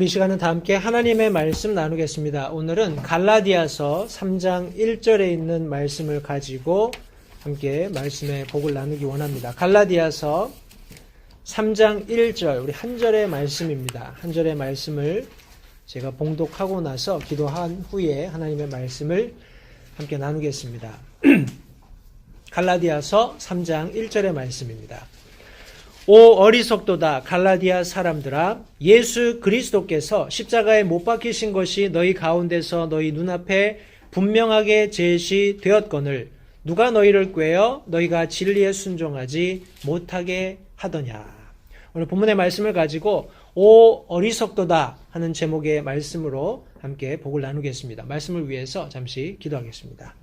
우리 시간은 다 함께 하나님의 말씀 나누겠습니다. 오늘은 갈라디아서 3장 1절에 있는 말씀을 가지고 함께 말씀의 복을 나누기 원합니다. 갈라디아서 3장 1절, 우리 한 절의 말씀입니다. 한 절의 말씀을 제가 봉독하고 나서 기도한 후에 하나님의 말씀을 함께 나누겠습니다. 갈라디아서 3장 1절의 말씀입니다. 오 어리석도다 갈라디아 사람들아, 예수 그리스도께서 십자가에 못 박히신 것이 너희 가운데서 너희 눈앞에 분명하게 제시되었거늘 누가 너희를 꾀어 너희가 진리에 순종하지 못하게 하더냐. 오늘 본문의 말씀을 가지고 오 어리석도다 하는 제목의 말씀으로 함께 복을 나누겠습니다. 말씀을 위해서 잠시 기도하겠습니다.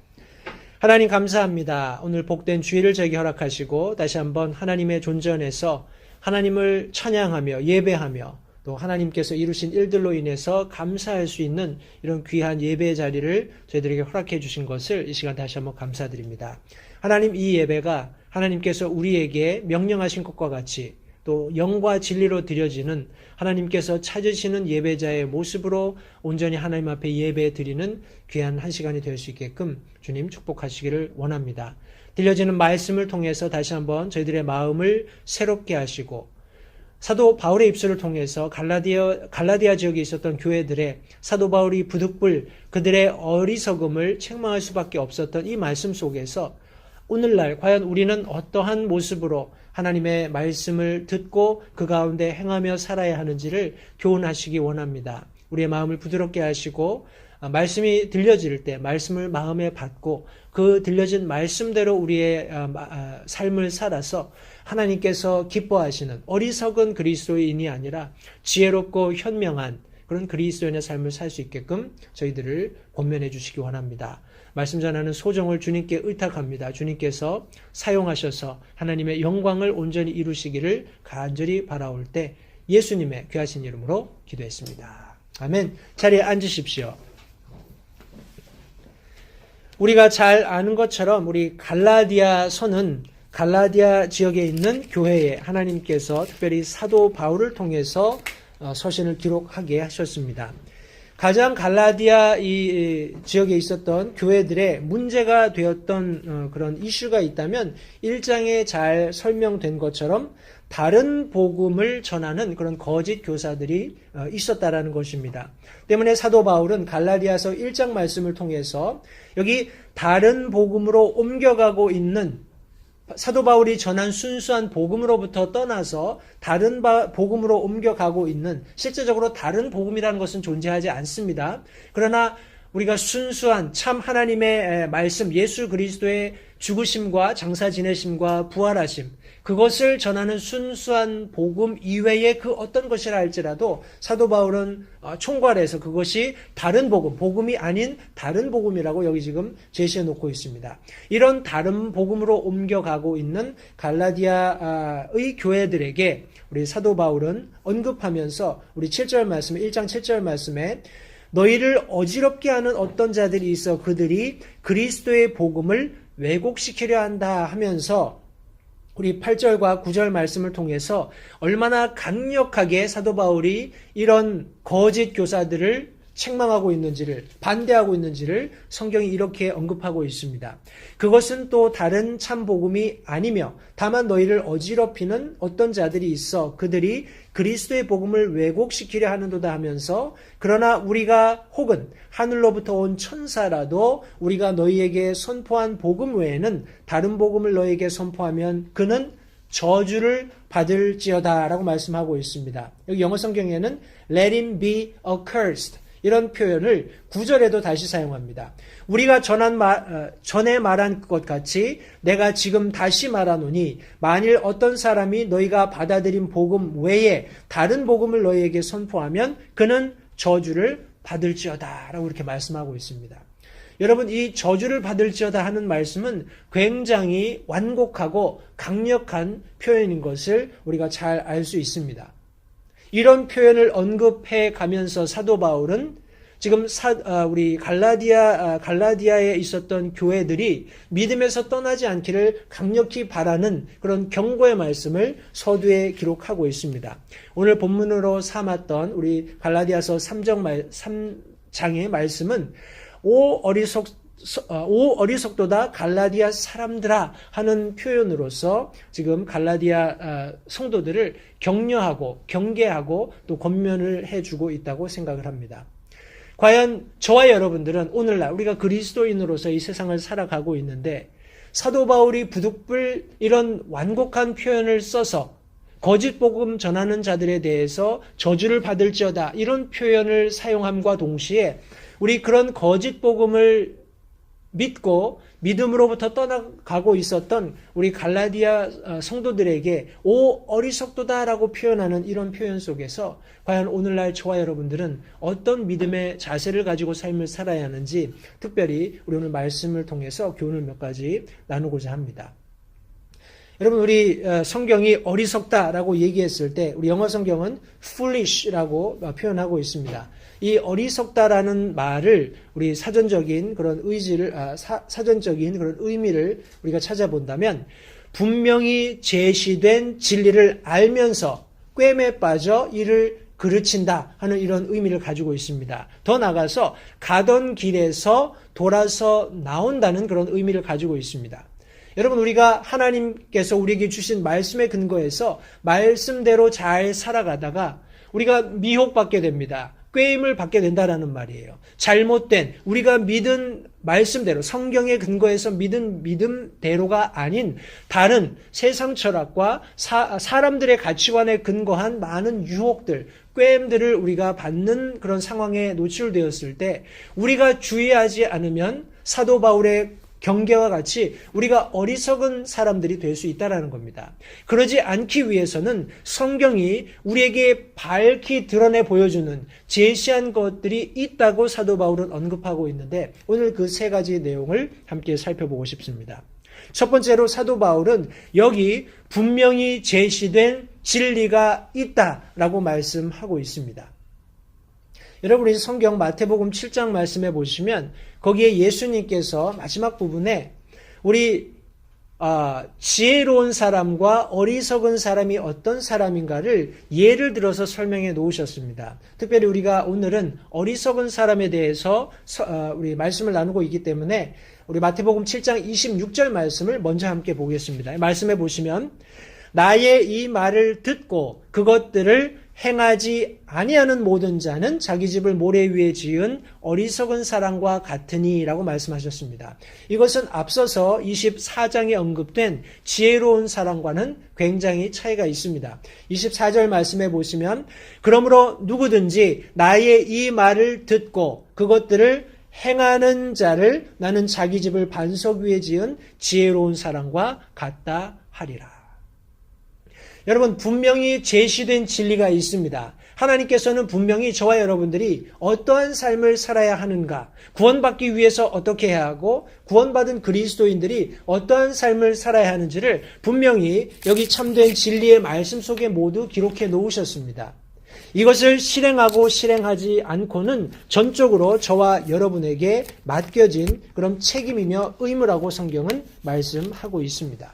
하나님 감사합니다. 오늘 복된 주일을 저에게 허락하시고 다시 한번 하나님의 존재 안에서 하나님을 찬양하며 예배하며 또 하나님께서 이루신 일들로 인해서 감사할 수 있는 이런 귀한 예배의 자리를 저희들에게 허락해 주신 것을 이 시간 다시 한번 감사드립니다. 하나님, 이 예배가 하나님께서 우리에게 명령하신 것과 같이 또 영과 진리로 드려지는 하나님께서 찾으시는 예배자의 모습으로 온전히 하나님 앞에 예배 드리는 귀한 한 시간이 될 수 있게끔 주님 축복하시기를 원합니다. 들려지는 말씀을 통해서 다시 한번 저희들의 마음을 새롭게 하시고 사도 바울의 입술을 통해서 갈라디아 지역에 있었던 교회들의 사도 바울이 부득불 그들의 어리석음을 책망할 수밖에 없었던 이 말씀 속에서 오늘날 과연 우리는 어떠한 모습으로 하나님의 말씀을 듣고 그 가운데 행하며 살아야 하는지를 교훈하시기 원합니다. 우리의 마음을 부드럽게 하시고 말씀이 들려질 때 말씀을 마음에 받고 그 들려진 말씀대로 우리의 삶을 살아서 하나님께서 기뻐하시는 어리석은 그리스도인이 아니라 지혜롭고 현명한 그런 그리스도인의 삶을 살 수 있게끔 저희들을 권면해 주시기 원합니다. 말씀 전하는 소정을 주님께 의탁합니다. 주님께서 사용하셔서 하나님의 영광을 온전히 이루시기를 간절히 바라올 때 예수님의 귀하신 이름으로 기도했습니다. 아멘. 자리에 앉으십시오. 우리가 잘 아는 것처럼 우리 갈라디아서는 갈라디아 지역에 있는 교회에 하나님께서 특별히 사도 바울을 통해서 서신을 기록하게 하셨습니다. 가장 갈라디아 이 지역에 있었던 교회들의 문제가 되었던 그런 이슈가 있다면 1장에 잘 설명된 것처럼 다른 복음을 전하는 그런 거짓 교사들이 있었다라는 것입니다. 때문에 사도 바울은 갈라디아서 1장 말씀을 통해서 여기 다른 복음으로 옮겨가고 있는 사도 바울이 전한 순수한 복음으로부터 떠나서 다른 복음으로 옮겨가고 있는, 실제적으로 다른 복음이라는 것은 존재하지 않습니다. 그러나 우리가 순수한 참 하나님의 말씀, 예수 그리스도의 죽으심과 장사 지내심과 부활하심, 그것을 전하는 순수한 복음 이외의 그 어떤 것이라 할지라도 사도 바울은 총괄해서 그것이 다른 복음, 복음이 아닌 다른 복음이라고 여기 지금 제시해 놓고 있습니다. 이런 다른 복음으로 옮겨가고 있는 갈라디아의 교회들에게 우리 사도 바울은 언급하면서 우리 7절 말씀에 1장 7절 말씀에 너희를 어지럽게 하는 어떤 자들이 있어 그들이 그리스도의 복음을 왜곡시키려 한다 하면서 우리 8절과 9절 말씀을 통해서 얼마나 강력하게 사도 바울이 이런 거짓 교사들을 책망하고 있는지를, 반대하고 있는지를 성경이 이렇게 언급하고 있습니다. 그것은 또 다른 참 복음이 아니며 다만 너희를 어지럽히는 어떤 자들이 있어 그들이 그리스도의 복음을 왜곡시키려 하는도다 하면서 그러나 우리가 혹은 하늘로부터 온 천사라도 우리가 너희에게 선포한 복음 외에는 다른 복음을 너희에게 선포하면 그는 저주를 받을지어다 라고 말씀하고 있습니다. 여기 영어 성경에는 Let him be accursed 이런 표현을 9절에도 다시 사용합니다. 우리가 전에 말한 것 같이 내가 지금 다시 말하노니 만일 어떤 사람이 너희가 받아들인 복음 외에 다른 복음을 너희에게 선포하면 그는 저주를 받을지어다 라고 이렇게 말씀하고 있습니다. 여러분, 이 저주를 받을지어다 하는 말씀은 굉장히 완곡하고 강력한 표현인 것을 우리가 잘 알 수 있습니다. 이런 표현을 언급해 가면서 사도 바울은 지금 우리 갈라디아에 있었던 교회들이 믿음에서 떠나지 않기를 강력히 바라는 그런 경고의 말씀을 서두에 기록하고 있습니다. 오늘 본문으로 삼았던 우리 갈라디아서 3장의 말씀은 오 어리석도다 갈라디아 사람들아 하는 표현으로서 지금 갈라디아 성도들을 격려하고 경계하고 또 권면을 해주고 있다고 생각을 합니다. 과연 저와 여러분들은 오늘날 우리가 그리스도인으로서 이 세상을 살아가고 있는데 사도 바울이 부득불 이런 완곡한 표현을 써서 거짓 복음 전하는 자들에 대해서 저주를 받을지어다 이런 표현을 사용함과 동시에 우리 그런 거짓 복음을 믿고 믿음으로부터 떠나가고 있었던 우리 갈라디아 성도들에게 오 어리석도다라고 표현하는 이런 표현 속에서 과연 오늘날 저와 여러분들은 어떤 믿음의 자세를 가지고 삶을 살아야 하는지 특별히 우리 오늘 말씀을 통해서 교훈을 몇 가지 나누고자 합니다. 여러분 우리 성경이 어리석다라고 얘기했을 때 우리 영어 성경은 foolish라고 표현하고 있습니다. 이 어리석다라는 말을 우리 사전적인 그런 사전적인 그런 의미를 우리가 찾아본다면 분명히 제시된 진리를 알면서 꿰매 빠져 이를 그르친다 하는 이런 의미를 가지고 있습니다. 더 나아가서 가던 길에서 돌아서 나온다는 그런 의미를 가지고 있습니다. 여러분 우리가 하나님께서 우리에게 주신 말씀에 근거해서 말씀대로 잘 살아가다가 우리가 미혹받게 됩니다. 꾀임을 받게 된다라는 말이에요. 잘못된 우리가 믿은 말씀대로 성경에 근거해서 믿은 믿음대로가 아닌 다른 세상 철학과 사람들의 가치관에 근거한 많은 유혹들, 꾀임들을 우리가 받는 그런 상황에 노출되었을 때 우리가 주의하지 않으면 사도 바울의 경계와 같이 우리가 어리석은 사람들이 될 수 있다는 겁니다. 그러지 않기 위해서는 성경이 우리에게 밝히 드러내 보여주는 제시한 것들이 있다고 사도 바울은 언급하고 있는데 오늘 그 세 가지 내용을 함께 살펴보고 싶습니다. 첫 번째로 사도 바울은 여기 분명히 제시된 진리가 있다라고 말씀하고 있습니다. 여러분 이 성경 마태복음 7장 말씀해 보시면 거기에 예수님께서 마지막 부분에 우리 지혜로운 사람과 어리석은 사람이 어떤 사람인가를 예를 들어서 설명해 놓으셨습니다. 특별히 우리가 오늘은 어리석은 사람에 대해서 우리 말씀을 나누고 있기 때문에 우리 마태복음 7장 26절 말씀을 먼저 함께 보겠습니다. 말씀해 보시면 나의 이 말을 듣고 그것들을 행하지 아니하는 모든 자는 자기 집을 모래 위에 지은 어리석은 사람과 같으니라고 말씀하셨습니다. 이것은 앞서서 24장에 언급된 지혜로운 사람과는 굉장히 차이가 있습니다. 24절 말씀해 보시면 그러므로 누구든지 나의 이 말을 듣고 그것들을 행하는 자를 나는 자기 집을 반석 위에 지은 지혜로운 사람과 같다 하리라. 여러분 분명히 제시된 진리가 있습니다. 하나님께서는 분명히 저와 여러분들이 어떠한 삶을 살아야 하는가, 구원받기 위해서 어떻게 해야 하고 구원받은 그리스도인들이 어떠한 삶을 살아야 하는지를 분명히 여기 참된 진리의 말씀 속에 모두 기록해 놓으셨습니다. 이것을 실행하고 실행하지 않고는 전적으로 저와 여러분에게 맡겨진 그런 책임이며 의무라고 성경은 말씀하고 있습니다.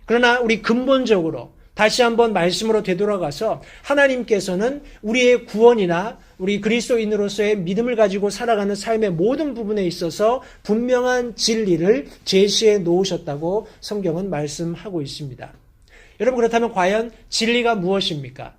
그러나 우리 근본적으로 다시 한번 말씀으로 되돌아가서 하나님께서는 우리의 구원이나 우리 그리스도인으로서의 믿음을 가지고 살아가는 삶의 모든 부분에 있어서 분명한 진리를 제시해 놓으셨다고 성경은 말씀하고 있습니다. 여러분 그렇다면 과연 진리가 무엇입니까?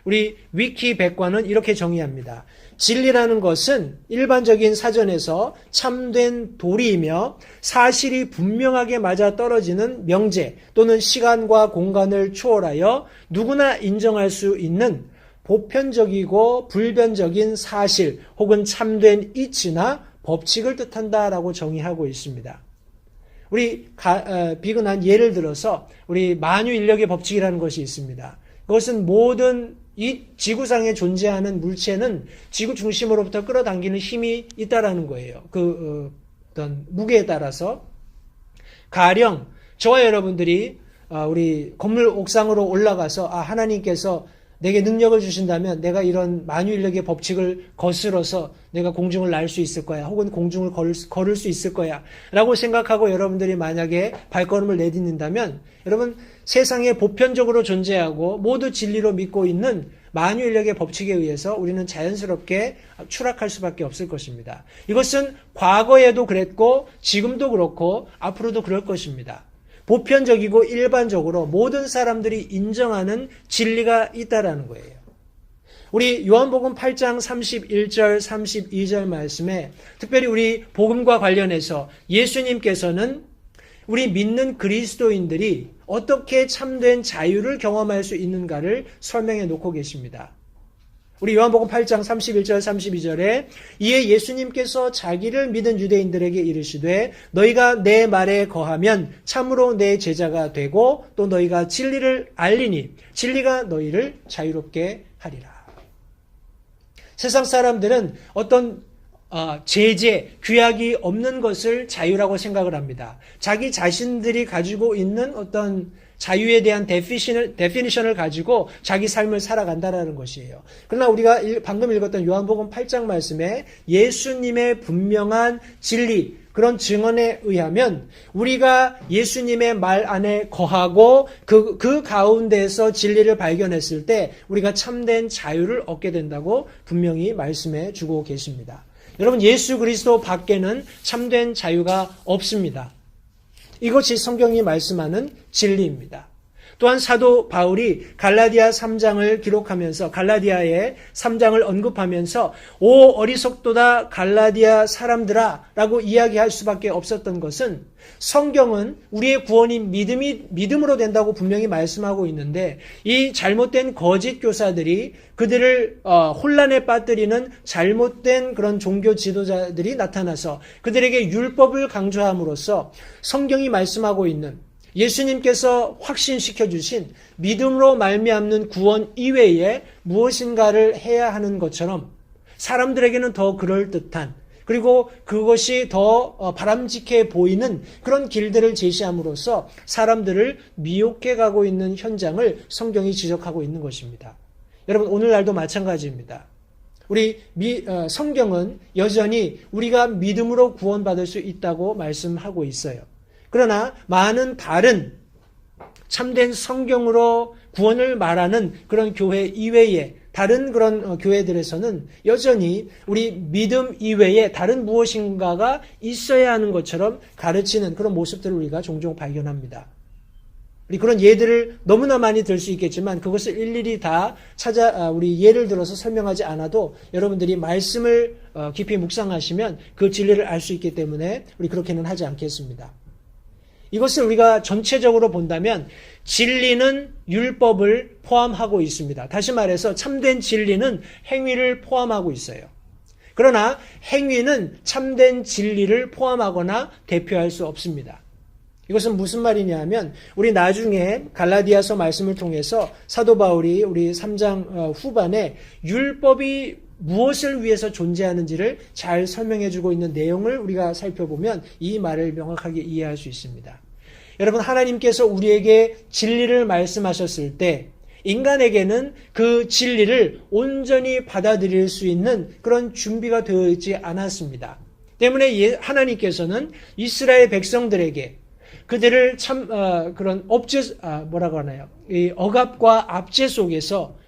우리 위키 백과는 이렇게 정의합니다. 진리라는 것은 일반적인 사전에서 참된 도리이며 사실이 분명하게 맞아 떨어지는 명제 또는 시간과 공간을 초월하여 누구나 인정할 수 있는 보편적이고 불변적인 사실 혹은 참된 이치나 법칙을 뜻한다라고 정의하고 있습니다. 우리 비근한 예를 들어서 우리 만유인력의 법칙이라는 것이 있습니다. 그것은 모든 이 지구상에 존재하는 물체는 지구 중심으로부터 끌어당기는 힘이 있다라는 거예요. 어떤 무게에 따라서 가령 저와 여러분들이 우리 건물 옥상으로 올라가서 하나님께서 내게 능력을 주신다면 내가 이런 만유인력의 법칙을 거스러서 내가 공중을 날 수 있을 거야. 혹은 공중을 걸을 수 있을 거야. 라고 생각하고 여러분들이 만약에 발걸음을 내딛는다면 여러분 세상에 보편적으로 존재하고 모두 진리로 믿고 있는 만유인력의 법칙에 의해서 우리는 자연스럽게 추락할 수밖에 없을 것입니다. 이것은 과거에도 그랬고 지금도 그렇고 앞으로도 그럴 것입니다. 보편적이고 일반적으로 모든 사람들이 인정하는 진리가 있다라는 거예요. 우리 요한복음 8장 31절 32절 말씀에 특별히 우리 복음과 관련해서 예수님께서는 우리 믿는 그리스도인들이 어떻게 참된 자유를 경험할 수 있는가를 설명해 놓고 계십니다. 우리 요한복음 8장 31절 32절에 이에 예수님께서 자기를 믿은 유대인들에게 이르시되 너희가 내 말에 거하면 참으로 내 제자가 되고 또 너희가 진리를 알리니 진리가 너희를 자유롭게 하리라. 세상 사람들은 어떤 제재, 규약이 없는 것을 자유라고 생각을 합니다. 자기 자신들이 가지고 있는 어떤 자유에 대한 데피니션을 가지고 자기 삶을 살아간다라는 것이에요. 그러나 우리가 방금 읽었던 요한복음 8장 말씀에 예수님의 분명한 진리, 그런 증언에 의하면 우리가 예수님의 말 안에 거하고 그 가운데에서 진리를 발견했을 때 우리가 참된 자유를 얻게 된다고 분명히 말씀해 주고 계십니다. 여러분 예수 그리스도 밖에는 참된 자유가 없습니다. 이것이 성경이 말씀하는 진리입니다. 또한 사도 바울이 갈라디아 3장을 기록하면서 갈라디아의 3장을 언급하면서 오 어리석도다 갈라디아 사람들아 라고 이야기할 수밖에 없었던 것은 성경은 우리의 구원이 믿음으로 된다고 분명히 말씀하고 있는데 이 잘못된 거짓 교사들이 그들을 혼란에 빠뜨리는 잘못된 그런 종교 지도자들이 나타나서 그들에게 율법을 강조함으로써 성경이 말씀하고 있는 예수님께서 확신시켜 주신 믿음으로 말미암는 구원 이외에 무엇인가를 해야 하는 것처럼 사람들에게는 더 그럴듯한 그리고 그것이 더 바람직해 보이는 그런 길들을 제시함으로써 사람들을 미혹해 가고 있는 현장을 성경이 지적하고 있는 것입니다. 여러분 오늘날도 마찬가지입니다. 우리 성경은 여전히 우리가 믿음으로 구원받을 수 있다고 말씀하고 있어요. 그러나 많은 다른 참된 성경으로 구원을 말하는 그런 교회 이외에 다른 그런 교회들에서는 여전히 우리 믿음 이외에 다른 무엇인가가 있어야 하는 것처럼 가르치는 그런 모습들을 우리가 종종 발견합니다. 우리 그런 예들을 너무나 많이 들 수 있겠지만 그것을 일일이 다 우리 예를 들어서 설명하지 않아도 여러분들이 말씀을 깊이 묵상하시면 그 진리를 알 수 있기 때문에 우리 그렇게는 하지 않겠습니다. 이것을 우리가 전체적으로 본다면 진리는 율법을 포함하고 있습니다. 다시 말해서 참된 진리는 행위를 포함하고 있어요. 그러나 행위는 참된 진리를 포함하거나 대표할 수 없습니다. 이것은 무슨 말이냐 하면 우리 나중에 갈라디아서 말씀을 통해서 사도 바울이 우리 3장 후반에 율법이 무엇을 위해서 존재하는지를 잘 설명해주고 있는 내용을 우리가 살펴보면 이 말을 명확하게 이해할 수 있습니다. 여러분 하나님께서 우리에게 진리를 말씀하셨을 때 인간에게는 그 진리를 온전히 받아들일 수 있는 그런 준비가 되어 있지 않았습니다. 때문에 하나님께서는 이스라엘 백성들에게 그들을 그런 이 억압과 압제 속에서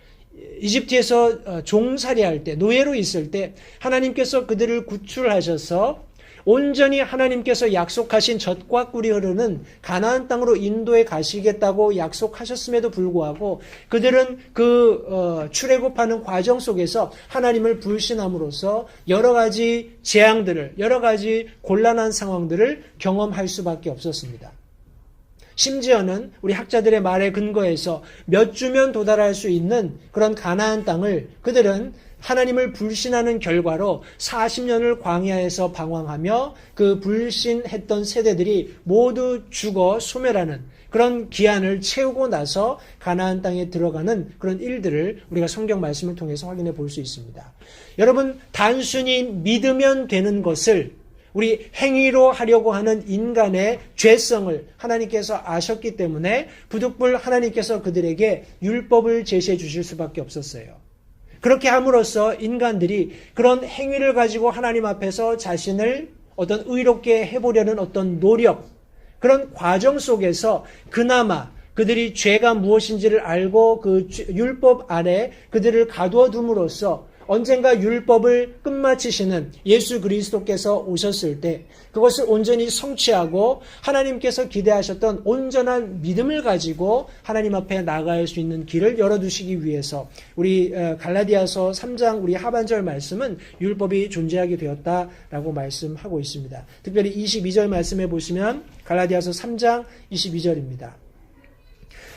이집트에서 종살이할 때, 노예로 있을 때 하나님께서 그들을 구출하셔서 온전히 하나님께서 약속하신 젖과 꿀이 흐르는 가나안 땅으로 인도해 가시겠다고 약속하셨음에도 불구하고 그들은 그 출애굽하는 과정 속에서 하나님을 불신함으로써 여러 가지 재앙들을, 여러 가지 곤란한 상황들을 경험할 수밖에 없었습니다. 심지어는 우리 학자들의 말에 근거해서 몇 주면 도달할 수 있는 그런 가나안 땅을 그들은 하나님을 불신하는 결과로 40년을 광야에서 방황하며 그 불신했던 세대들이 모두 죽어 소멸하는 그런 기한을 채우고 나서 가나안 땅에 들어가는 그런 일들을 우리가 성경 말씀을 통해서 확인해 볼 수 있습니다. 여러분 단순히 믿으면 되는 것을 우리 행위로 하려고 하는 인간의 죄성을 하나님께서 아셨기 때문에 부득불 하나님께서 그들에게 율법을 제시해 주실 수밖에 없었어요. 그렇게 함으로써 인간들이 그런 행위를 가지고 하나님 앞에서 자신을 어떤 의롭게 해보려는 어떤 노력, 그런 과정 속에서 그나마 그들이 죄가 무엇인지를 알고 그 율법 아래 그들을 가두어 둠으로써 언젠가 율법을 끝마치시는 예수 그리스도께서 오셨을 때 그것을 온전히 성취하고 하나님께서 기대하셨던 온전한 믿음을 가지고 하나님 앞에 나아갈 수 있는 길을 열어두시기 위해서 우리 갈라디아서 3장 우리 하반절 말씀은 율법이 존재하게 되었다라고 말씀하고 있습니다. 특별히 22절 말씀해 보시면 갈라디아서 3장 22절입니다.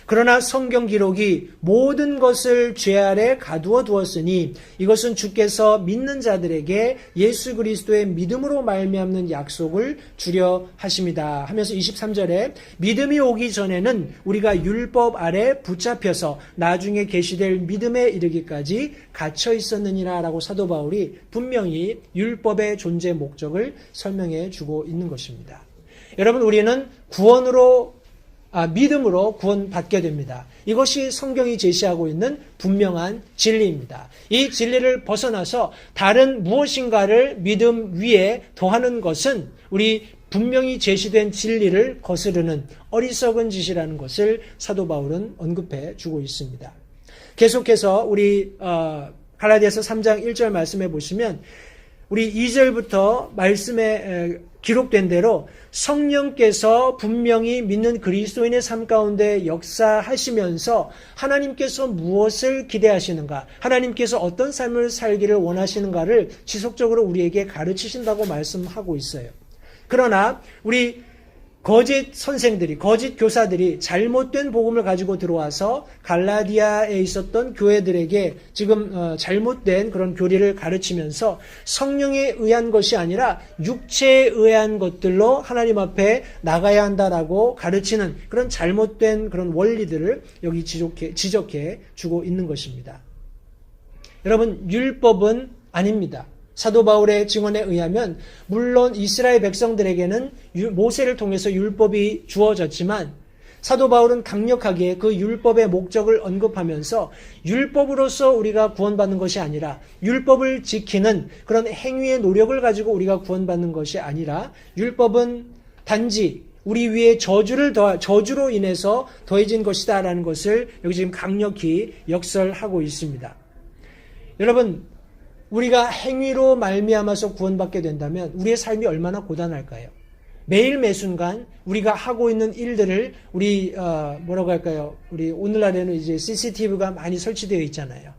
그러나 성경 기록이 모든 것을 죄 아래 가두어 두었으니 이것은 주께서 믿는 자들에게 예수 그리스도의 믿음으로 말미암는 약속을 주려 하십니다 하면서 23절에 믿음이 오기 전에는 우리가 율법 아래 붙잡혀서 나중에 계시될 믿음에 이르기까지 갇혀 있었느니라 라고 사도 바울이 분명히 율법의 존재 목적을 설명해 주고 있는 것입니다. 여러분, 우리는 믿음으로 구원받게 됩니다. 이것이 성경이 제시하고 있는 분명한 진리입니다. 이 진리를 벗어나서 다른 무엇인가를 믿음 위에 더하는 것은 우리 분명히 제시된 진리를 거스르는 어리석은 짓이라는 것을 사도 바울은 언급해 주고 있습니다. 계속해서 우리 갈라디아서 3장 1절 말씀해 보시면 우리 2절부터 말씀에 기록된 대로 성령께서 분명히 믿는 그리스도인의 삶 가운데 역사하시면서 하나님께서 무엇을 기대하시는가, 하나님께서 어떤 삶을 살기를 원하시는가를 지속적으로 우리에게 가르치신다고 말씀하고 있어요. 그러나 우리 거짓 선생들이, 거짓 교사들이 잘못된 복음을 가지고 들어와서 갈라디아에 있었던 교회들에게 지금 잘못된 그런 교리를 가르치면서 성령에 의한 것이 아니라 육체에 의한 것들로 하나님 앞에 나가야 한다라고 가르치는 그런 잘못된 그런 원리들을 여기 지적해 주고 있는 것입니다. 여러분, 율법은 아닙니다. 사도 바울의 증언에 의하면 물론 이스라엘 백성들에게는 모세를 통해서 율법이 주어졌지만 사도 바울은 강력하게 그 율법의 목적을 언급하면서 율법으로서 우리가 구원받는 것이 아니라 율법을 지키는 그런 행위의 노력을 가지고 우리가 구원받는 것이 아니라 율법은 단지 우리 위에 저주로 인해서 더해진 것이다라는 것을 여기 지금 강력히 역설하고 있습니다. 여러분, 우리가 행위로 말미암아서 구원받게 된다면 우리의 삶이 얼마나 고단할까요? 매일 매순간 우리가 하고 있는 일들을 우리 우리 오늘날에는 이제 CCTV가 많이 설치되어 있잖아요.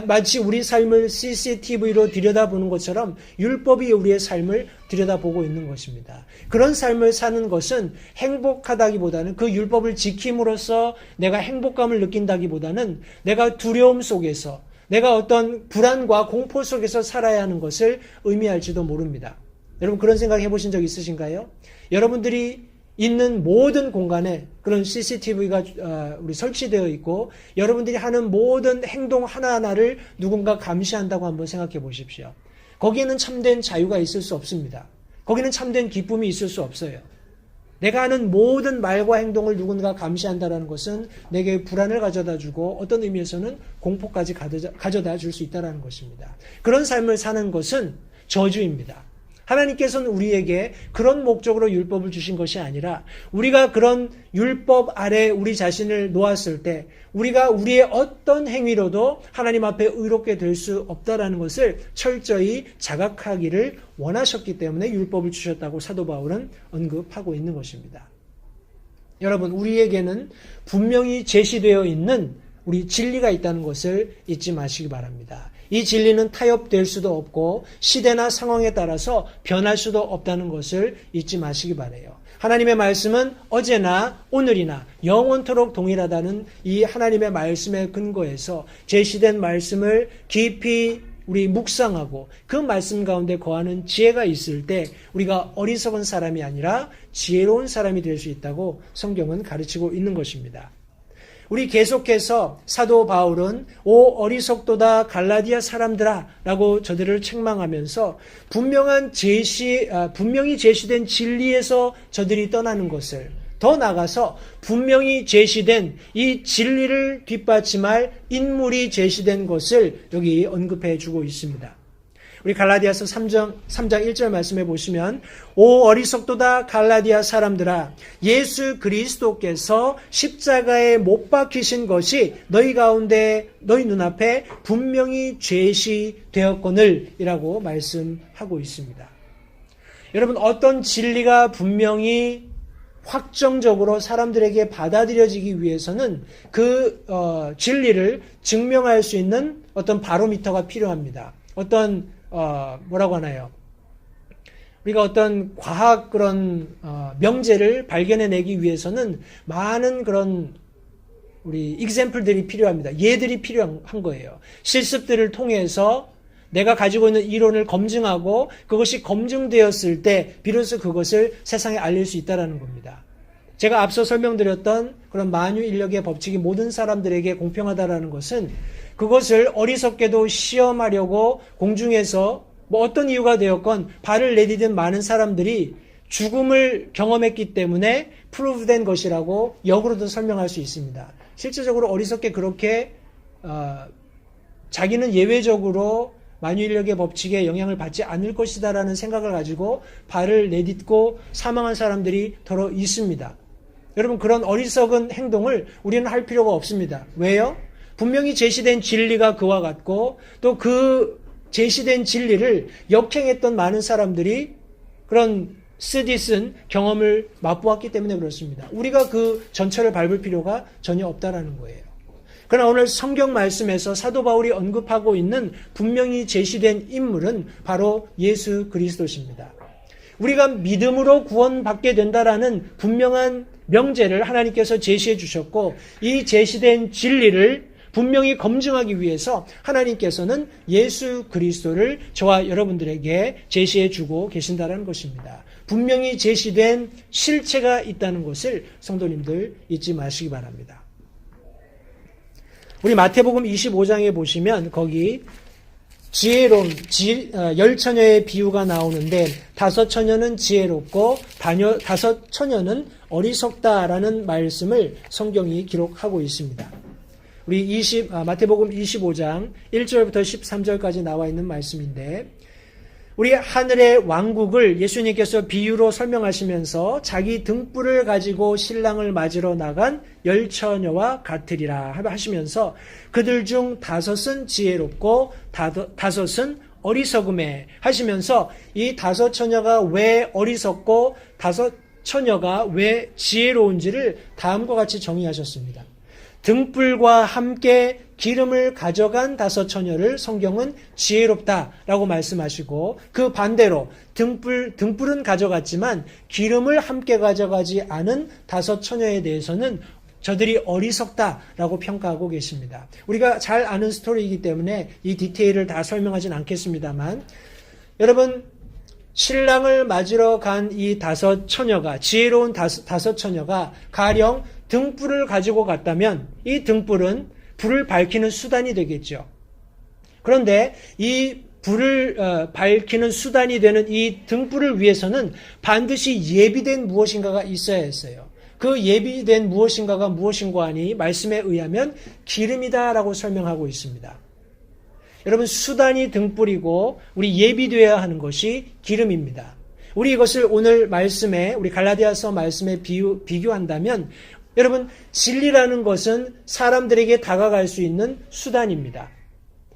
마치 우리 삶을 CCTV로 들여다보는 것처럼 율법이 우리의 삶을 들여다보고 있는 것입니다. 그런 삶을 사는 것은 행복하다기보다는 그 율법을 지킴으로써 내가 행복감을 느낀다기보다는 내가 두려움 속에서 내가 어떤 불안과 공포 속에서 살아야 하는 것을 의미할지도 모릅니다. 여러분, 그런 생각 해보신 적 있으신가요? 여러분들이 있는 모든 공간에 그런 CCTV가 우리 설치되어 있고 여러분들이 하는 모든 행동 하나하나를 누군가 감시한다고 한번 생각해 보십시오. 거기에는 참된 자유가 있을 수 없습니다. 거기는 참된 기쁨이 있을 수 없어요. 내가 하는 모든 말과 행동을 누군가 감시한다는 것은 내게 불안을 가져다 주고 어떤 의미에서는 공포까지 가져다 줄 수 있다는 것입니다. 그런 삶을 사는 것은 저주입니다. 하나님께서는 우리에게 그런 목적으로 율법을 주신 것이 아니라 우리가 그런 율법 아래 우리 자신을 놓았을 때 우리가 우리의 어떤 행위로도 하나님 앞에 의롭게 될 수 없다라는 것을 철저히 자각하기를 원하셨기 때문에 율법을 주셨다고 사도 바울은 언급하고 있는 것입니다. 여러분, 우리에게는 분명히 제시되어 있는 우리 진리가 있다는 것을 잊지 마시기 바랍니다. 이 진리는 타협될 수도 없고 시대나 상황에 따라서 변할 수도 없다는 것을 잊지 마시기 바라요. 하나님의 말씀은 어제나 오늘이나 영원토록 동일하다는 이 하나님의 말씀에 근거해서 제시된 말씀을 깊이 우리 묵상하고 그 말씀 가운데 거하는 지혜가 있을 때 우리가 어리석은 사람이 아니라 지혜로운 사람이 될 수 있다고 성경은 가르치고 있는 것입니다. 우리 계속해서 사도 바울은 오 어리석도다 갈라디아 사람들아 라고 저들을 책망하면서 분명히 제시된 진리에서 저들이 떠나는 것을, 더 나아가서 분명히 제시된 이 진리를 뒷받침할 인물이 제시된 것을 여기 언급해 주고 있습니다. 우리 갈라디아서 3장 1절 말씀해 보시면 오 어리석도다 갈라디아 사람들아 예수 그리스도께서 십자가에 못 박히신 것이 너희 가운데 너희 눈앞에 분명히 제시되었거늘 이라고 말씀하고 있습니다. 여러분, 어떤 진리가 분명히 확정적으로 사람들에게 받아들여지기 위해서는 그 진리를 증명할 수 있는 어떤 바로미터가 필요합니다. 어떤 뭐라고 하나요? 우리가 어떤 과학 그런 명제를 발견해내기 위해서는 많은 그런 우리 example들이 필요합니다. 예들이 필요한 거예요. 실습들을 통해서 내가 가지고 있는 이론을 검증하고 그것이 검증되었을 때 비로소 그것을 세상에 알릴 수 있다는 겁니다. 제가 앞서 설명드렸던 그런 만유인력의 법칙이 모든 사람들에게 공평하다는 것은 그것을 어리석게도 시험하려고 공중에서 어떤 이유가 되었건 발을 내디딘 많은 사람들이 죽음을 경험했기 때문에 프루브된 것이라고 역으로도 설명할 수 있습니다. 실제적으로 어리석게 그렇게 자기는 예외적으로 만유인력의 법칙에 영향을 받지 않을 것이다라는 생각을 가지고 발을 내딛고 사망한 사람들이 더러 있습니다. 여러분, 그런 어리석은 행동을 우리는 할 필요가 없습니다. 왜요? 분명히 제시된 진리가 그와 같고 또 그 제시된 진리를 역행했던 많은 사람들이 그런 쓰디쓴 경험을 맛보았기 때문에 그렇습니다. 우리가 그 전철을 밟을 필요가 전혀 없다라는 거예요. 그러나 오늘 성경 말씀에서 사도 바울이 언급하고 있는 분명히 제시된 인물은 바로 예수 그리스도십니다. 우리가 믿음으로 구원받게 된다라는 분명한 명제를 하나님께서 제시해 주셨고 이 제시된 진리를 분명히 검증하기 위해서 하나님께서는 예수 그리스도를 저와 여러분들에게 제시해 주고 계신다는 것입니다. 분명히 제시된 실체가 있다는 것을 성도님들 잊지 마시기 바랍니다. 우리 마태복음 25장에 보시면 거기 지혜로운 10처녀의 비유가 나오는데 5처녀는 지혜롭고 5처녀는 어리석다라는 말씀을 성경이 기록하고 있습니다. 우리 마태복음 25장 1절부터 13절까지 나와 있는 말씀인데 우리 하늘의 왕국을 예수님께서 비유로 설명하시면서 자기 등불을 가지고 신랑을 맞으러 나간 10처녀와 같으리라 하시면서 그들 중 5은 지혜롭고 5은 어리석음에 하시면서 이 5처녀가 왜 어리석고 5처녀가 왜 지혜로운지를 다음과 같이 정의하셨습니다. 등불과 함께 기름을 가져간 5처녀를 성경은 지혜롭다라고 말씀하시고 그 반대로 등불은 가져갔지만 기름을 함께 가져가지 않은 5처녀에 대해서는 저들이 어리석다라고 평가하고 계십니다. 우리가 잘 아는 스토리이기 때문에 이 디테일을 다 설명하진 않겠습니다만 여러분 신랑을 맞으러 간 이 5처녀가 지혜로운 5처녀가 가령 등불을 가지고 갔다면 이 등불은 불을 밝히는 수단이 되겠죠. 그런데 이 불을 밝히는 수단이 되는 이 등불을 위해서는 반드시 예비된 무엇인가가 있어야 했어요. 그 예비된 무엇인가가 무엇인가 하니 말씀에 의하면 기름이다라고 설명하고 있습니다. 여러분 수단이 등불이고 우리 예비되어야 하는 것이 기름입니다. 우리 이것을 오늘 말씀에 우리 갈라디아서 말씀에 비교한다면 여러분 진리라는 것은 사람들에게 다가갈 수 있는 수단입니다.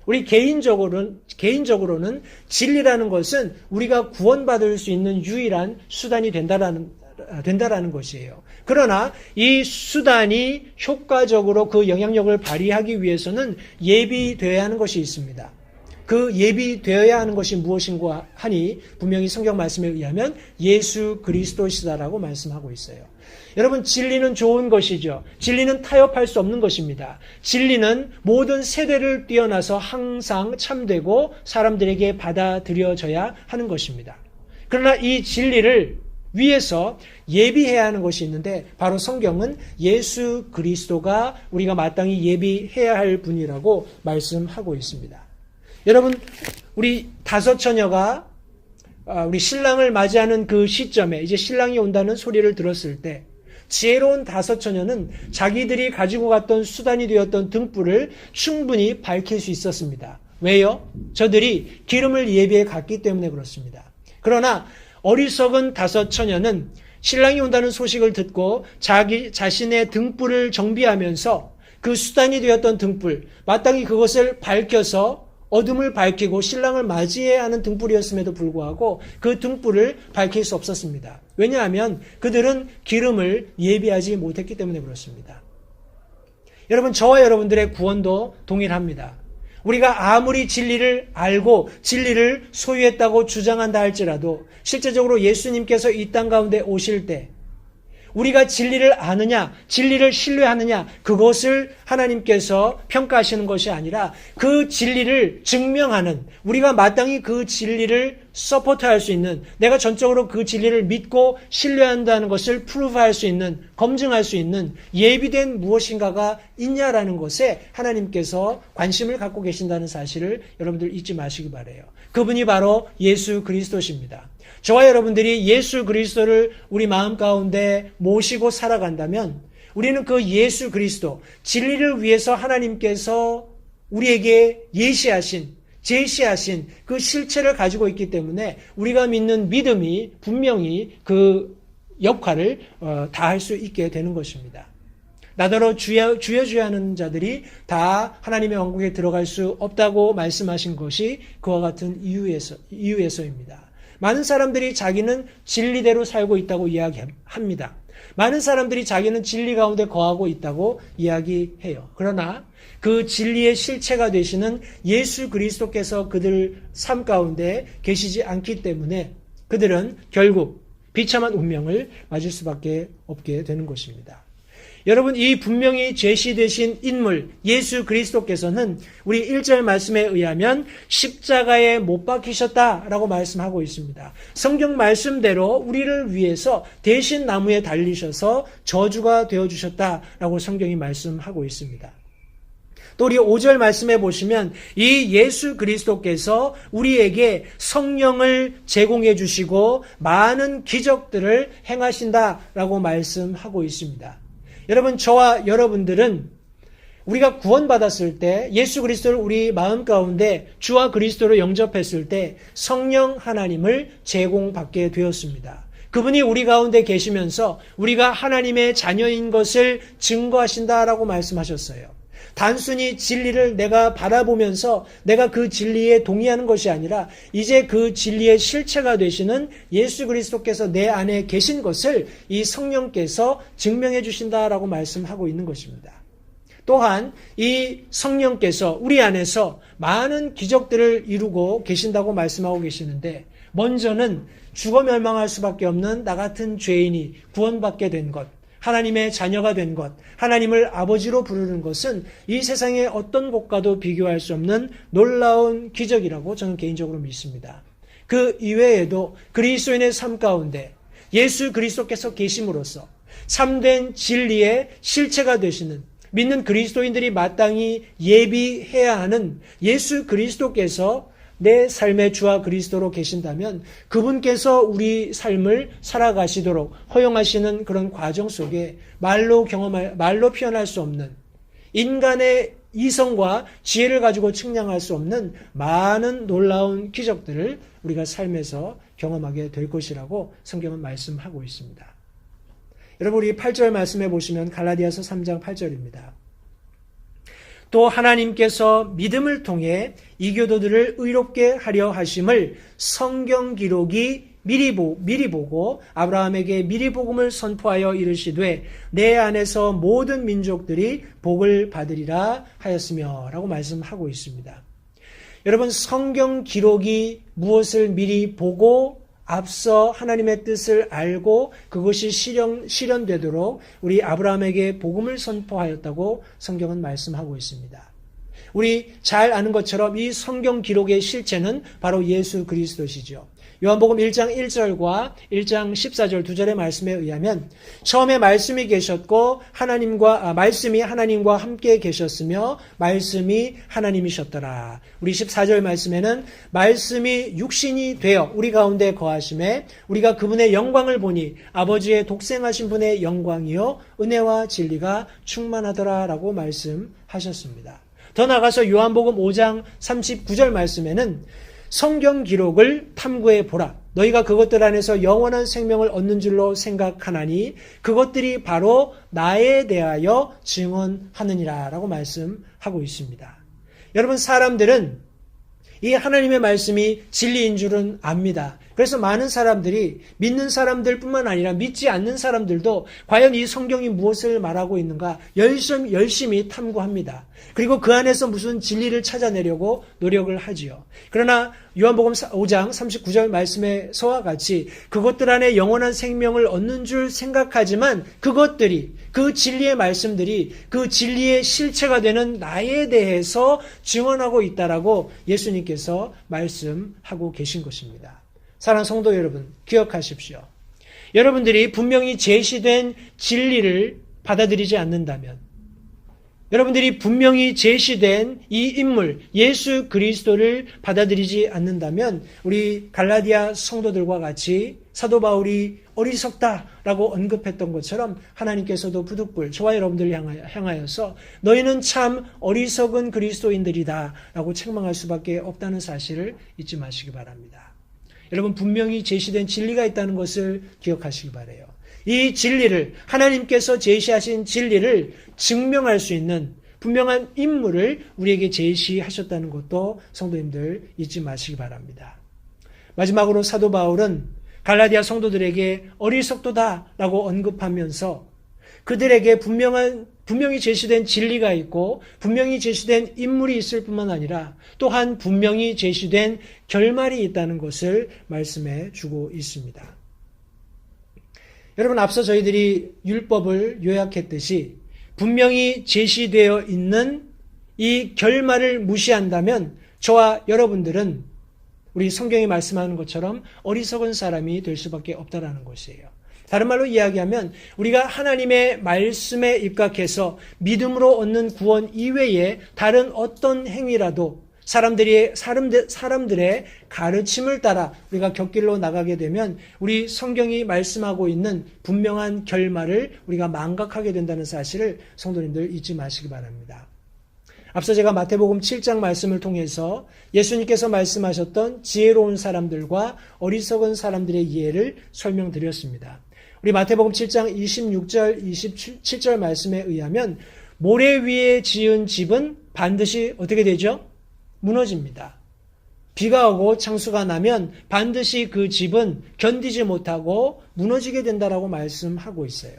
우리 개인적으로는 진리라는 것은 우리가 구원받을 수 있는 유일한 수단이 된다라는 것이에요. 그러나 이 수단이 효과적으로 그 영향력을 발휘하기 위해서는 예비되어야 하는 것이 있습니다. 그 예비되어야 하는 것이 무엇인가 하니 분명히 성경 말씀에 의하면 예수 그리스도시다라고 말씀하고 있어요. 여러분 진리는 좋은 것이죠. 진리는 타협할 수 없는 것입니다. 진리는 모든 세대를 뛰어나서 항상 참되고 사람들에게 받아들여져야 하는 것입니다. 그러나 이 진리를 위해서 예비해야 하는 것이 있는데 바로 성경은 예수 그리스도가 우리가 마땅히 예비해야 할 분이라고 말씀하고 있습니다. 여러분, 우리 다섯 처녀가 우리 신랑을 맞이하는 그 시점에 이제 신랑이 온다는 소리를 들었을 때 지혜로운 다섯 처녀는 자기들이 가지고 갔던 수단이 되었던 등불을 충분히 밝힐 수 있었습니다. 왜요? 저들이 기름을 예비해 갔기 때문에 그렇습니다. 그러나 어리석은 다섯 처녀는 신랑이 온다는 소식을 듣고 자신의 등불을 정비하면서 그 수단이 되었던 등불, 마땅히 그것을 밝혀서 어둠을 밝히고 신랑을 맞이해야 하는 등불이었음에도 불구하고 그 등불을 밝힐 수 없었습니다. 왜냐하면 그들은 기름을 예비하지 못했기 때문에 그렇습니다. 여러분, 저와 여러분들의 구원도 동일합니다. 우리가 아무리 진리를 알고 진리를 소유했다고 주장한다 할지라도 실제적으로 예수님께서 이 땅 가운데 오실 때 우리가 진리를 아느냐, 진리를 신뢰하느냐, 그것을 하나님께서 평가하시는 것이 아니라 그 진리를 증명하는, 우리가 마땅히 그 진리를 서포트할 수 있는, 내가 전적으로 그 진리를 믿고 신뢰한다는 것을 프루브할 수 있는, 검증할 수 있는 예비된 무엇인가가 있냐라는 것에 하나님께서 관심을 갖고 계신다는 사실을 여러분들 잊지 마시기 바라요. 그분이 바로 예수 그리스도십니다. 저와 여러분들이 예수 그리스도를 우리 마음 가운데 모시고 살아간다면 우리는 그 예수 그리스도, 진리를 위해서 하나님께서 우리에게 예시하신, 제시하신 그 실체를 가지고 있기 때문에 우리가 믿는 믿음이 분명히 그 역할을 다할 수 있게 되는 것입니다. 나더러 주여 하는 자들이 다 하나님의 왕국에 들어갈 수 없다고 말씀하신 것이 그와 같은 이유에서입니다. 많은 사람들이 자기는 진리대로 살고 있다고 이야기합니다. 많은 사람들이 자기는 진리 가운데 거하고 있다고 이야기해요. 그러나 그 진리의 실체가 되시는 예수 그리스도께서 그들 삶 가운데 계시지 않기 때문에 그들은 결국 비참한 운명을 맞을 수밖에 없게 되는 것입니다. 여러분, 이 분명히 제시되신 인물 예수 그리스도께서는 우리 1절 말씀에 의하면 십자가에 못 박히셨다라고 말씀하고 있습니다. 성경 말씀대로 우리를 위해서 대신 나무에 달리셔서 저주가 되어주셨다라고 성경이 말씀하고 있습니다. 또 우리 5절 말씀해 보시면 이 예수 그리스도께서 우리에게 성령을 제공해 주시고 많은 기적들을 행하신다라고 말씀하고 있습니다. 여러분, 저와 여러분들은 우리가 구원받았을 때 예수 그리스도를 우리 마음 가운데 주와 그리스도로 영접했을 때 성령 하나님을 제공받게 되었습니다. 그분이 우리 가운데 계시면서 우리가 하나님의 자녀인 것을 증거하신다라고 말씀하셨어요. 단순히 진리를 내가 바라보면서 내가 그 진리에 동의하는 것이 아니라 이제 그 진리의 실체가 되시는 예수 그리스도께서 내 안에 계신 것을 이 성령께서 증명해 주신다라고 말씀하고 있는 것입니다. 또한 이 성령께서 우리 안에서 많은 기적들을 이루고 계신다고 말씀하고 계시는데 먼저는 죽어 멸망할 수밖에 없는 나 같은 죄인이 구원받게 된 것, 하나님의 자녀가 된 것, 하나님을 아버지로 부르는 것은 이 세상의 어떤 것과도 비교할 수 없는 놀라운 기적이라고 저는 개인적으로 믿습니다. 그 이외에도 그리스도인의 삶 가운데 예수 그리스도께서 계심으로써 참된 진리의 실체가 되시는 믿는 그리스도인들이 마땅히 예비해야 하는 예수 그리스도께서 내 삶의 주와 그리스도로 계신다면 그분께서 우리 삶을 살아가시도록 허용하시는 그런 과정 속에 말로 표현할 수 없는 인간의 이성과 지혜를 가지고 측량할 수 없는 많은 놀라운 기적들을 우리가 삶에서 경험하게 될 것이라고 성경은 말씀하고 있습니다. 여러분, 우리 8절 말씀해 보시면 갈라디아서 3장 8절입니다. 또 하나님께서 믿음을 통해 이교도들을 의롭게 하려 하심을 성경 기록이 미리 보고 아브라함에게 미리 복음을 선포하여 이르시되 내 안에서 모든 민족들이 복을 받으리라 하였으며 라고 말씀하고 있습니다. 여러분, 성경 기록이 무엇을 미리 보고 앞서 하나님의 뜻을 알고 그것이 실현되도록 우리 아브라함에게 복음을 선포하였다고 성경은 말씀하고 있습니다. 우리 잘 아는 것처럼 이 성경 기록의 실체는 바로 예수 그리스도시죠. 요한복음 1장 1절과 1장 14절 두 절의 말씀에 의하면 처음에 말씀이 계셨고 말씀이 하나님과 함께 계셨으며 말씀이 하나님이셨더라. 우리 14절 말씀에는 말씀이 육신이 되어 우리 가운데 거하심에 우리가 그분의 영광을 보니 아버지의 독생하신 분의 영광이요 은혜와 진리가 충만하더라라고 말씀하셨습니다. 더 나아가서 요한복음 5장 39절 말씀에는 성경 기록을 탐구해 보라. 너희가 그것들 안에서 영원한 생명을 얻는 줄로 생각하나니 그것들이 바로 나에 대하여 증언하느니라 라고 말씀하고 있습니다. 여러분, 사람들은 이 하나님의 말씀이 진리인 줄은 압니다. 그래서 많은 사람들이 믿는 사람들뿐만 아니라 믿지 않는 사람들도 과연 이 성경이 무엇을 말하고 있는가 열심히 탐구합니다. 그리고 그 안에서 무슨 진리를 찾아내려고 노력을 하지요. 그러나 요한복음 5장 39절 말씀에서와 같이 그것들 안에 영원한 생명을 얻는 줄 생각하지만 그것들이, 그 진리의 말씀들이 그 진리의 실체가 되는 나에 대해서 증언하고 있다라고 예수님께서 말씀하고 계신 것입니다. 사랑하는 성도 여러분, 기억하십시오. 여러분들이 분명히 제시된 진리를 받아들이지 않는다면, 여러분들이 분명히 제시된 이 인물 예수 그리스도를 받아들이지 않는다면 우리 갈라디아 성도들과 같이 사도 바울이 어리석다라고 언급했던 것처럼 하나님께서도 부득불 저와 여러분들을 향하여서 너희는 참 어리석은 그리스도인들이다 라고 책망할 수밖에 없다는 사실을 잊지 마시기 바랍니다. 여러분, 분명히 제시된 진리가 있다는 것을 기억하시기 바라요. 이 진리를, 하나님께서 제시하신 진리를 증명할 수 있는 분명한 인물을 우리에게 제시하셨다는 것도 성도님들 잊지 마시기 바랍니다. 마지막으로 사도 바울은 갈라디아 성도들에게 어리석도다라고 언급하면서 그들에게 분명히 제시된 진리가 있고 분명히 제시된 인물이 있을 뿐만 아니라 또한 분명히 제시된 결말이 있다는 것을 말씀해 주고 있습니다. 여러분, 앞서 저희들이 율법을 요약했듯이 분명히 제시되어 있는 이 결말을 무시한다면 저와 여러분들은 우리 성경이 말씀하는 것처럼 어리석은 사람이 될 수밖에 없다라는 것이에요. 다른 말로 이야기하면 우리가 하나님의 말씀에 입각해서 믿음으로 얻는 구원 이외에 다른 어떤 행위라도 사람들의 가르침을 따라 우리가 곁길로 나가게 되면 우리 성경이 말씀하고 있는 분명한 결말을 우리가 망각하게 된다는 사실을 성도님들 잊지 마시기 바랍니다. 앞서 제가 마태복음 7장 말씀을 통해서 예수님께서 말씀하셨던 지혜로운 사람들과 어리석은 사람들의 이해를 설명드렸습니다. 우리 마태복음 7장 26절, 27절 말씀에 의하면 모래 위에 지은 집은 반드시 어떻게 되죠? 무너집니다. 비가 오고 창수가 나면 반드시 그 집은 견디지 못하고 무너지게 된다라고 말씀하고 있어요.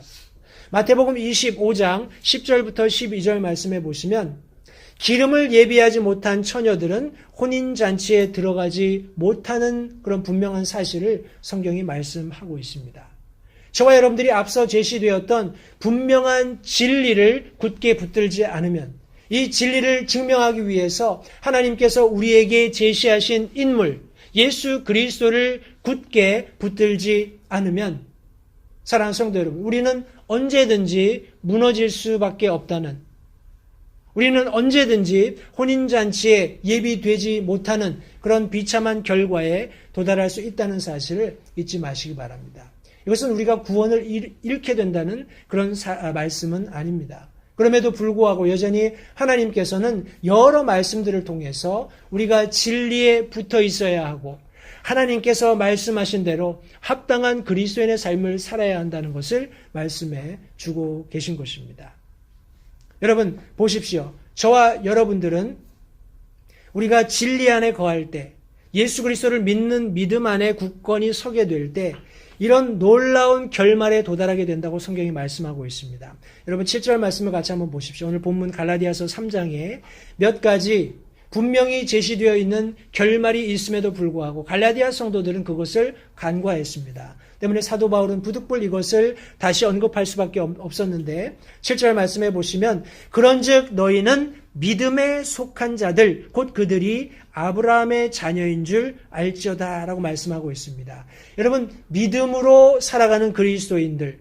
마태복음 25장 10절부터 12절 말씀해 보시면 기름을 예비하지 못한 처녀들은 혼인잔치에 들어가지 못하는 그런 분명한 사실을 성경이 말씀하고 있습니다. 저와 여러분들이 앞서 제시되었던 분명한 진리를 굳게 붙들지 않으면 이 진리를 증명하기 위해서 하나님께서 우리에게 제시하신 인물 예수 그리스도를 굳게 붙들지 않으면 사랑하는 성도 여러분, 우리는 언제든지 무너질 수밖에 없다는, 우리는 언제든지 혼인잔치에 예비되지 못하는 그런 비참한 결과에 도달할 수 있다는 사실을 잊지 마시기 바랍니다. 이것은 우리가 구원을 잃게 된다는 그런 말씀은 아닙니다. 그럼에도 불구하고 여전히 하나님께서는 여러 말씀들을 통해서 우리가 진리에 붙어 있어야 하고 하나님께서 말씀하신 대로 합당한 그리스도인의 삶을 살아야 한다는 것을 말씀해 주고 계신 것입니다. 여러분 보십시오. 저와 여러분들은 우리가 진리 안에 거할 때, 예수 그리스도를 믿는 믿음 안에 굳건히 서게 될 때 이런 놀라운 결말에 도달하게 된다고 성경이 말씀하고 있습니다. 여러분 7절 말씀을 같이 한번 보십시오. 오늘 본문 갈라디아서 3장에 몇 가지 분명히 제시되어 있는 결말이 있음에도 불구하고 갈라디아 성도들은 그것을 간과했습니다. 때문에 사도 바울은 부득불 이것을 다시 언급할 수밖에 없었는데 7절 말씀해 보시면 그런즉 너희는 믿음에 속한 자들 곧 그들이 아브라함의 자녀인 줄 알지어다 라고 말씀하고 있습니다. 여러분, 믿음으로 살아가는 그리스도인들,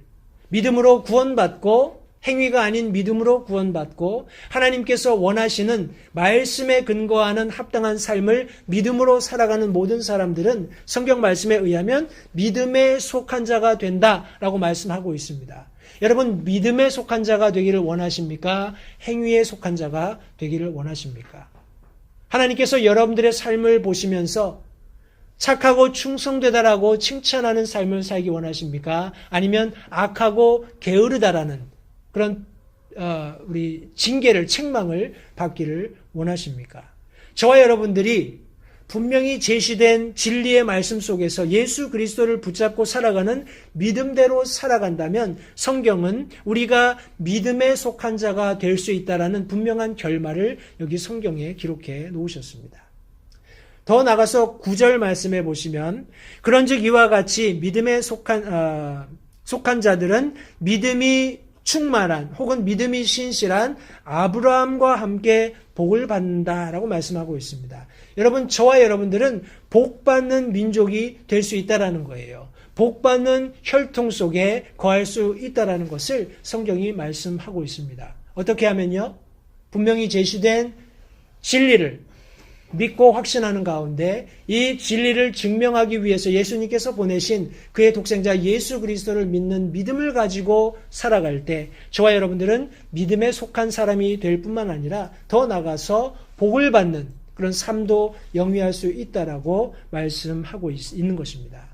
믿음으로 구원받고 행위가 아닌 믿음으로 구원받고 하나님께서 원하시는 말씀에 근거하는 합당한 삶을 믿음으로 살아가는 모든 사람들은 성경 말씀에 의하면 믿음에 속한 자가 된다라고 말씀하고 있습니다. 여러분, 믿음에 속한 자가 되기를 원하십니까? 행위에 속한 자가 되기를 원하십니까? 하나님께서 여러분들의 삶을 보시면서 착하고 충성되다라고 칭찬하는 삶을 살기 원하십니까? 아니면 악하고 게으르다라는 그런 우리 징계를, 책망을 받기를 원하십니까? 저와 여러분들이 분명히 제시된 진리의 말씀 속에서 예수 그리스도를 붙잡고 살아가는 믿음대로 살아간다면 성경은 우리가 믿음에 속한 자가 될 수 있다라는 분명한 결말을 여기 성경에 기록해 놓으셨습니다. 더 나가서 9절 말씀해 보시면 그런즉 이와 같이 믿음에 속한 자들은 믿음이 충만한 혹은 믿음이 신실한 아브라함과 함께 복을 받는다라고 말씀하고 있습니다. 여러분, 저와 여러분들은 복받는 민족이 될 수 있다라는 거예요. 복받는 혈통 속에 거할 수 있다라는 것을 성경이 말씀하고 있습니다. 어떻게 하면요? 분명히 제시된 진리를 믿고 확신하는 가운데 이 진리를 증명하기 위해서 예수님께서 보내신 그의 독생자 예수 그리스도를 믿는 믿음을 가지고 살아갈 때 저와 여러분들은 믿음에 속한 사람이 될 뿐만 아니라 더 나아가서 복을 받는 그런 삶도 영위할 수 있다라고 말씀하고 있는 것입니다.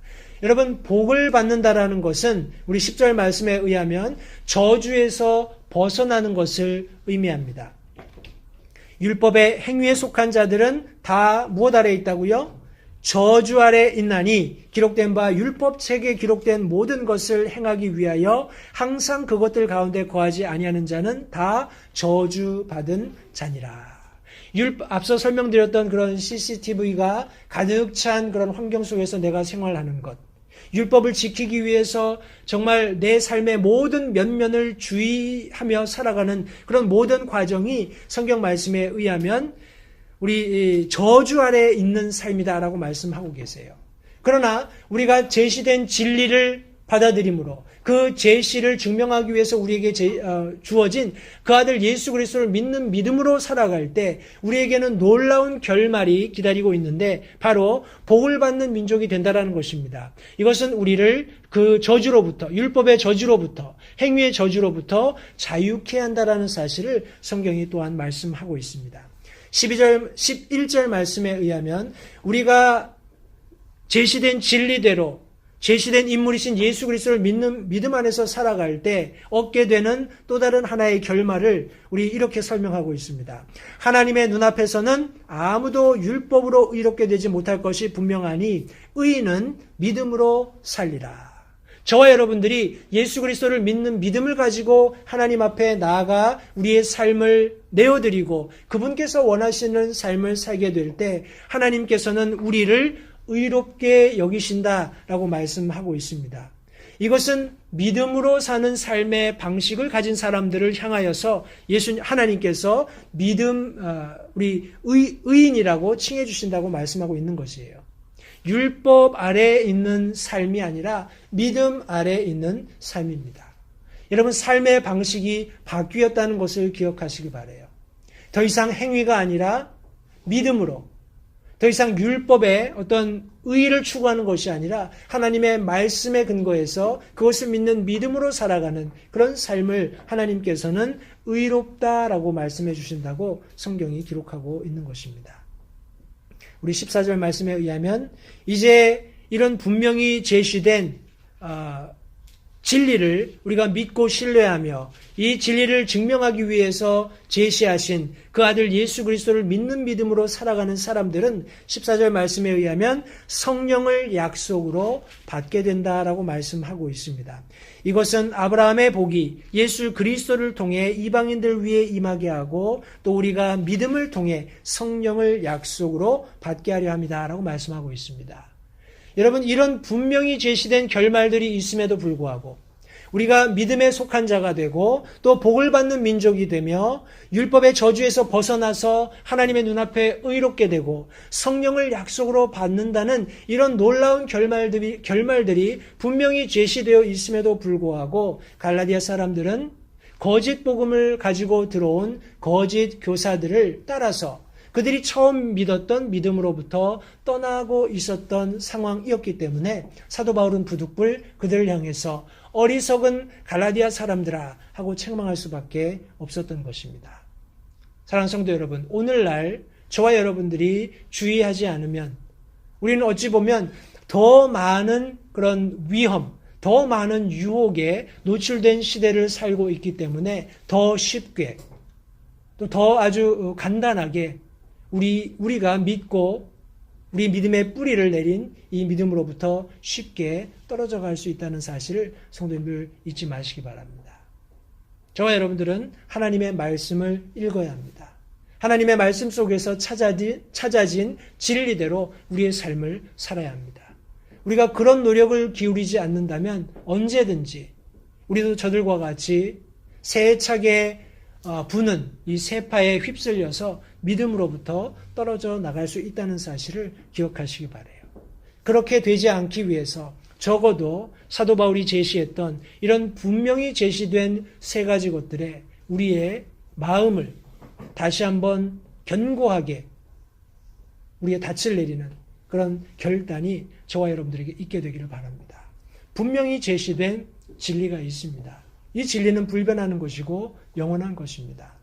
여러분, 복을 받는다라는 것은 우리 10절 말씀에 의하면 저주에서 벗어나는 것을 의미합니다. 율법의 행위에 속한 자들은 다 무엇 아래 있다고요? 저주 아래 있나니 기록된 바 율법책에 기록된 모든 것을 행하기 위하여 항상 그것들 가운데 거하지 아니하는 자는 다 저주받은 자니라. 앞서 설명드렸던 그런 CCTV가 가득 찬 그런 환경 속에서 내가 생활하는 것, 율법을 지키기 위해서 정말 내 삶의 모든 면면을 주의하며 살아가는 그런 모든 과정이 성경 말씀에 의하면 우리 저주 아래에 있는 삶이다라고 말씀하고 계세요. 그러나 우리가 제시된 진리를 받아들임으로 그 제시를 증명하기 위해서 우리에게 주어진 그 아들 예수 그리스도를 믿는 믿음으로 살아갈 때 우리에게는 놀라운 결말이 기다리고 있는데 바로 복을 받는 민족이 된다라는 것입니다. 이것은 우리를 그 저주로부터, 율법의 저주로부터, 행위의 저주로부터 자유케 한다라는 사실을 성경이 또한 말씀하고 있습니다. 11절 말씀에 의하면 우리가 제시된 진리대로 제시된 인물이신 예수 그리스도를 믿는 믿음 안에서 살아갈 때 얻게 되는 또 다른 하나의 결말을 우리 이렇게 설명하고 있습니다. 하나님의 눈앞에서는 아무도 율법으로 의롭게 되지 못할 것이 분명하니 의인은 믿음으로 살리라. 저와 여러분들이 예수 그리스도를 믿는 믿음을 가지고 하나님 앞에 나아가 우리의 삶을 내어드리고 그분께서 원하시는 삶을 살게 될 때 하나님께서는 우리를 의롭게 여기신다라고 말씀하고 있습니다. 이것은 믿음으로 사는 삶의 방식을 가진 사람들을 향하여서 하나님께서 우리 의인이라고 칭해 주신다고 말씀하고 있는 것이에요. 율법 아래에 있는 삶이 아니라 믿음 아래에 있는 삶입니다. 여러분, 삶의 방식이 바뀌었다는 것을 기억하시기 바라요. 더 이상 행위가 아니라 믿음으로, 더 이상 율법의 어떤 의의를 추구하는 것이 아니라 하나님의 말씀에 근거해서 그것을 믿는 믿음으로 살아가는 그런 삶을 하나님께서는 의롭다라고 말씀해 주신다고 성경이 기록하고 있는 것입니다. 우리 14절 말씀에 의하면 이제 이런 분명히 제시된 진리를 우리가 믿고 신뢰하며 이 진리를 증명하기 위해서 제시하신 그 아들 예수 그리스도를 믿는 믿음으로 살아가는 사람들은 14절 말씀에 의하면 성령을 약속으로 받게 된다라고 말씀하고 있습니다. 이것은 아브라함의 복이 예수 그리스도를 통해 이방인들 위해 임하게 하고 또 우리가 믿음을 통해 성령을 약속으로 받게 하려 합니다라고 말씀하고 있습니다. 여러분, 이런 분명히 제시된 결말들이 있음에도 불구하고 우리가 믿음에 속한 자가 되고 또 복을 받는 민족이 되며 율법의 저주에서 벗어나서 하나님의 눈앞에 의롭게 되고 성령을 약속으로 받는다는 이런 놀라운 결말들이 분명히 제시되어 있음에도 불구하고 갈라디아 사람들은 거짓 복음을 가지고 들어온 거짓 교사들을 따라서 그들이 처음 믿었던 믿음으로부터 떠나고 있었던 상황이었기 때문에 사도 바울은 부득불 그들을 향해서 어리석은 갈라디아 사람들아 하고 책망할 수밖에 없었던 것입니다. 사랑하는 성도 여러분, 오늘날 저와 여러분들이 주의하지 않으면 우리는 어찌 보면 더 많은 그런 위험, 더 많은 유혹에 노출된 시대를 살고 있기 때문에 더 쉽게 또 더 아주 간단하게 우리가 믿고 우리 믿음의 뿌리를 내린 이 믿음으로부터 쉽게 떨어져 갈 수 있다는 사실을 성도님들 잊지 마시기 바랍니다. 저와 여러분들은 하나님의 말씀을 읽어야 합니다. 하나님의 말씀 속에서 찾아진 진리대로 우리의 삶을 살아야 합니다. 우리가 그런 노력을 기울이지 않는다면 언제든지 우리도 저들과 같이 세차게 부는 이 세파에 휩쓸려서 믿음으로부터 떨어져 나갈 수 있다는 사실을 기억하시기 바라요. 그렇게 되지 않기 위해서 적어도 사도 바울이 제시했던 이런 분명히 제시된 세 가지 것들에 우리의 마음을 다시 한번 견고하게 우리의 닻을 내리는 그런 결단이 저와 여러분들에게 있게 되기를 바랍니다. 분명히 제시된 진리가 있습니다. 이 진리는 불변하는 것이고 영원한 것입니다.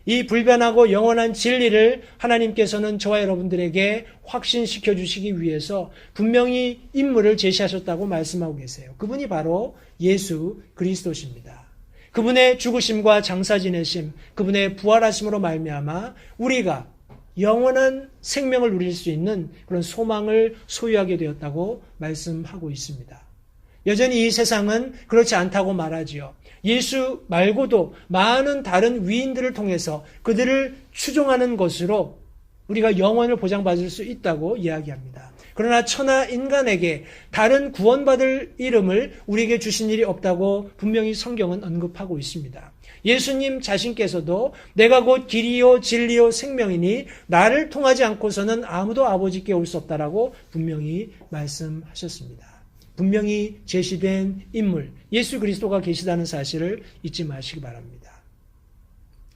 이 불변하고 영원한 진리를 하나님께서는 저와 여러분들에게 확신시켜 주시기 위해서 분명히 인물을 제시하셨다고 말씀하고 계세요. 그분이 바로 예수 그리스도십니다. 그분의 죽으심과 장사 지내심, 그분의 부활하심으로 말미암아 우리가 영원한 생명을 누릴 수 있는 그런 소망을 소유하게 되었다고 말씀하고 있습니다. 여전히 이 세상은 그렇지 않다고 말하지요. 예수 말고도 많은 다른 위인들을 통해서 그들을 추종하는 것으로 우리가 영원을 보장받을 수 있다고 이야기합니다. 그러나 천하 인간에게 다른 구원받을 이름을 우리에게 주신 일이 없다고 분명히 성경은 언급하고 있습니다. 예수님 자신께서도 내가 곧 길이요 진리요 생명이니 나를 통하지 않고서는 아무도 아버지께 올 수 없다라고 분명히 말씀하셨습니다. 분명히 제시된 인물 예수 그리스도가 계시다는 사실을 잊지 마시기 바랍니다.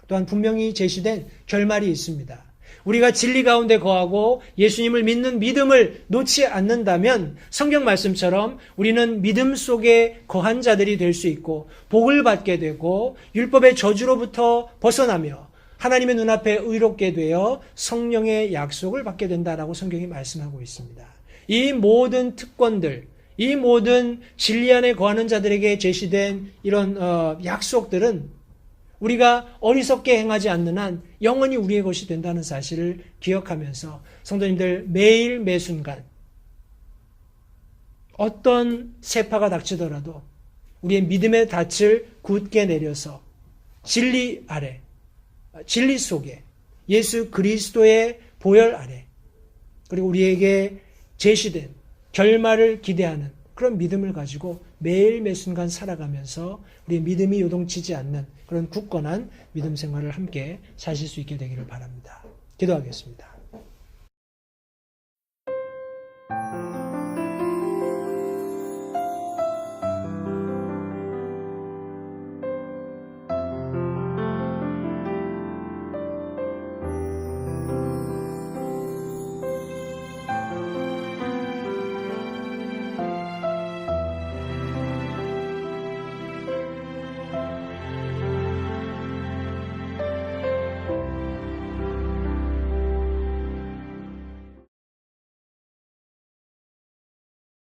또한 분명히 제시된 결말이 있습니다. 우리가 진리 가운데 거하고 예수님을 믿는 믿음을 놓지 않는다면 성경 말씀처럼 우리는 믿음 속에 거한 자들이 될 수 있고 복을 받게 되고 율법의 저주로부터 벗어나며 하나님의 눈앞에 의롭게 되어 성령의 약속을 받게 된다라고 성경이 말씀하고 있습니다. 이 모든 특권들, 이 모든 진리 안에 거하는 자들에게 제시된 이런 약속들은 우리가 어리석게 행하지 않는 한 영원히 우리의 것이 된다는 사실을 기억하면서 성도님들 매일 매순간 어떤 세파가 닥치더라도 우리의 믿음의 닻을 굳게 내려서 진리 아래, 진리 속에 예수 그리스도의 보혈 아래 그리고 우리에게 제시된 결말을 기대하는 그런 믿음을 가지고 매일 매순간 살아가면서 우리의 믿음이 요동치지 않는 그런 굳건한 믿음 생활을 함께 사실 수 있게 되기를 바랍니다. 기도하겠습니다.